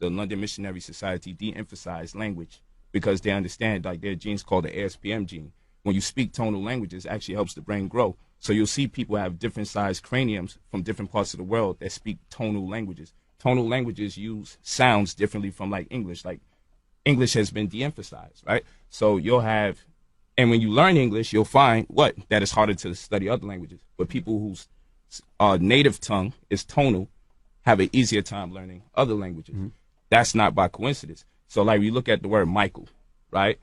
the London Missionary Society de-emphasized language because they understand like their genes called the ASPM gene. When you speak tonal languages, it actually helps the brain grow. So you'll see people have different sized craniums from different parts of the world that speak tonal languages. Tonal languages use sounds differently from like English. Like English has been de-emphasized, right? So you'll have, and when you learn English, you'll find that it's harder to study other languages. But people whose native tongue is tonal have an easier time learning other languages. Mm-hmm. That's not by coincidence. So like we look at the word Michael, right?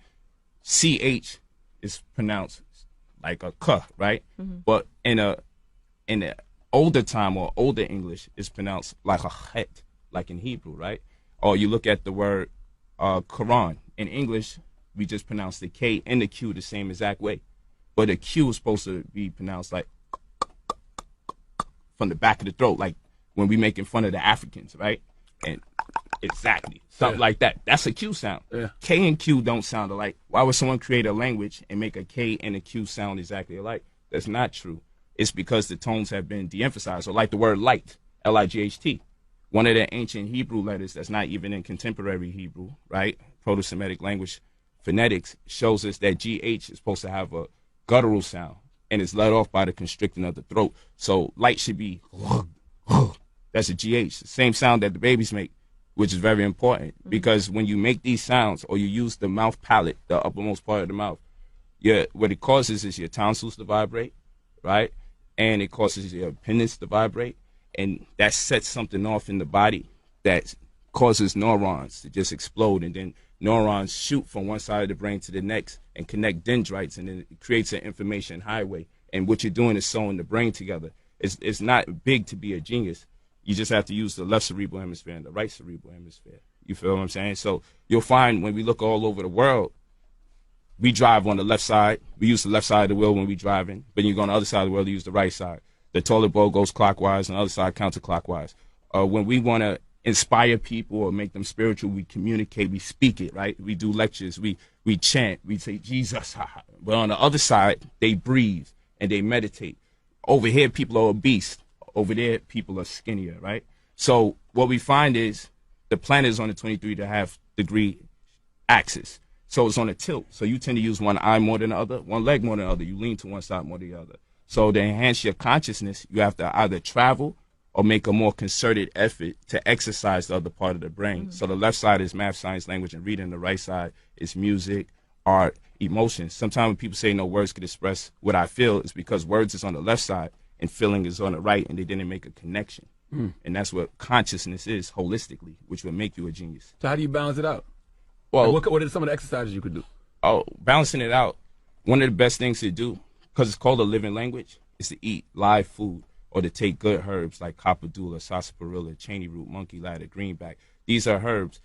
CH is pronounced like a K, right? Mm-hmm. But in the older time or older English, it's pronounced like a Het, like in Hebrew, right? Or you look at the word Quran. In English, we just pronounce the K and the Q the same exact way. But the Q is supposed to be pronounced like from the back of the throat, like when we making fun of the Africans, right? And exactly. Something like that. That's a Q sound. Yeah. K and Q don't sound alike. Why would someone create a language and make a K and a Q sound exactly alike? That's not true. It's because the tones have been de-emphasized. So like the word light, L-I-G-H-T, one of the ancient Hebrew letters that's not even in contemporary Hebrew, right? Proto-Semitic language phonetics shows us that GH is supposed to have a guttural sound and it's let off by the constricting of the throat. So light should be, that's a GH, the same sound that the babies make, which is very important because when you make these sounds or you use the mouth palate, the uppermost part of the mouth, what it causes is your tonsils to vibrate, right? And it causes your appendix to vibrate. And that sets something off in the body that causes neurons to just explode. And then neurons shoot from one side of the brain to the next and connect dendrites. And then it creates an information highway. And what you're doing is sewing the brain together. It's not big to be a genius. You just have to use the left cerebral hemisphere and the right cerebral hemisphere. You feel what I'm saying? So you'll find when we look all over the world, we drive on the left side. We use the left side of the wheel when we're driving. But you go on the other side of the world, you use the right side. The toilet bowl goes clockwise and the other side counterclockwise. When we want to inspire people or make them spiritual, we communicate, we speak it, right? We do lectures, we chant, we say Jesus. But on the other side, they breathe and they meditate. Over here, people are obese. Over there, people are skinnier, right? So what we find is the planet is on a 23.5 degree axis. So it's on a tilt. So you tend to use one eye more than the other, one leg more than the other. You lean to one side more than the other. So to enhance your consciousness, you have to either travel or make a more concerted effort to exercise the other part of the brain. Mm-hmm. So the left side is math, science, language, and reading. The right side is music, art, emotions. Sometimes when people say no words could express what I feel, it's because words is on the left side and feeling is on the right, and they didn't make a connection. Mm. And that's what consciousness is holistically, which will make you a genius. So how do you balance it out? Well, like what are some of the exercises you could do? Oh, balancing it out. One of the best things to do, because it's called a living language, is to eat live food or to take good herbs like coppadula, sarsaparilla, cheney root, monkey ladder, greenback. These are herbs.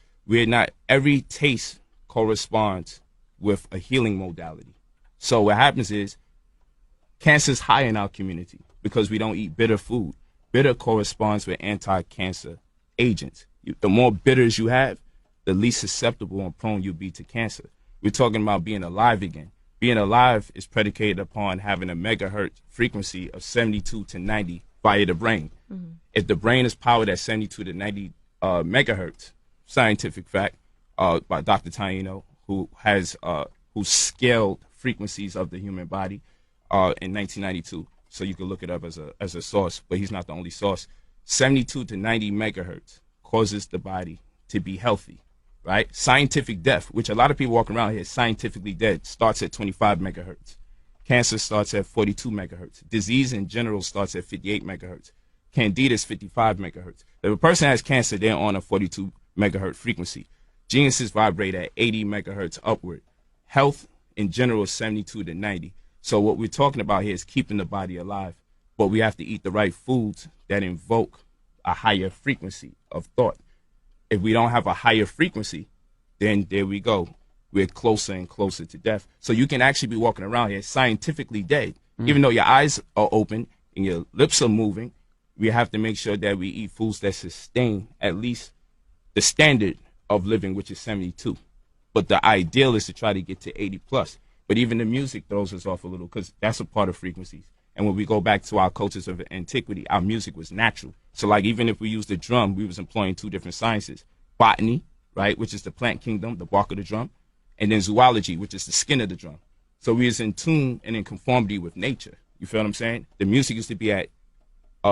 Every taste corresponds with a healing modality. So what happens is cancer is high in our community because we don't eat bitter food. Bitter corresponds with anti-cancer agents. The more bitters you have, the least susceptible and prone you'll be to cancer. We're talking about being alive again. Being alive is predicated upon having a megahertz frequency of 72 to 90 via the brain. Mm-hmm. If the brain is powered at 72 to 90 megahertz, scientific fact, by Dr. Taino, who scaled frequencies of the human body in 1992. So you can look it up as a source, but he's not the only source. 72 to 90 megahertz causes the body to be healthy, right? Scientific death, which a lot of people walking around here scientifically dead, starts at 25 megahertz. Cancer starts at 42 megahertz. Disease in general starts at 58 megahertz. Candida is 55 megahertz. If a person has cancer, they're on a 42 megahertz frequency. Geniuses vibrate at 80 megahertz upward. Health in general is 72 to 90. So what we're talking about here is keeping the body alive, but we have to eat the right foods that invoke a higher frequency of thought. If we don't have a higher frequency, then there we go. We're closer and closer to death. So you can actually be walking around here scientifically dead. Even though your eyes are open and your lips are moving, we have to make sure that we eat foods that sustain at least the standard of living, which is 72. But the ideal is to try to get to 80 plus. But even the music throws us off a little because that's a part of frequencies. And when we go back to our cultures of antiquity, our music was natural. So like even if we used the drum, we was employing two different sciences. botany, right, which is the plant kingdom, the bark of the drum, and then zoology, which is the skin of the drum. So we is in tune and in conformity with nature. You feel what I'm saying? The music used to be at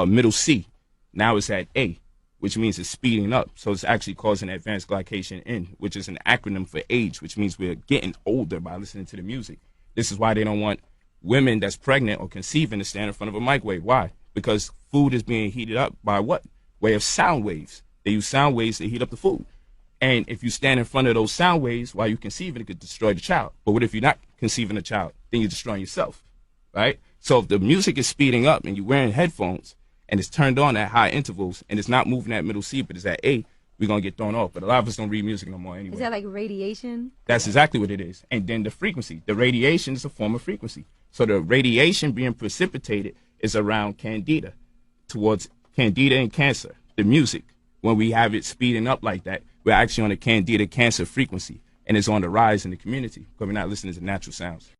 middle C. Now it's at A, which means it's speeding up. So it's actually causing advanced glycation N, which is an acronym for age, which means we're getting older by listening to the music. This is why they don't want women that's pregnant or conceiving to stand in front of a microwave. Why? Because food is being heated up by what? Way of sound waves. They use sound waves to heat up the food. And if you stand in front of those sound waves while you conceive it could destroy the child. But what if you're not conceiving a child? Then you're destroying yourself, right? So if the music is speeding up and you're wearing headphones and it's turned on at high intervals and it's not moving at middle C but it's at A, we're going to get thrown off. But a lot of us don't read music no more anyway. Is that like radiation? That's exactly what it is. And then the frequency. The radiation is a form of frequency. So the radiation being precipitated is around candida, towards candida and cancer. The music, when we have it speeding up like that, we're actually on a candida cancer frequency. And it's on the rise in the community because we're not listening to natural sounds.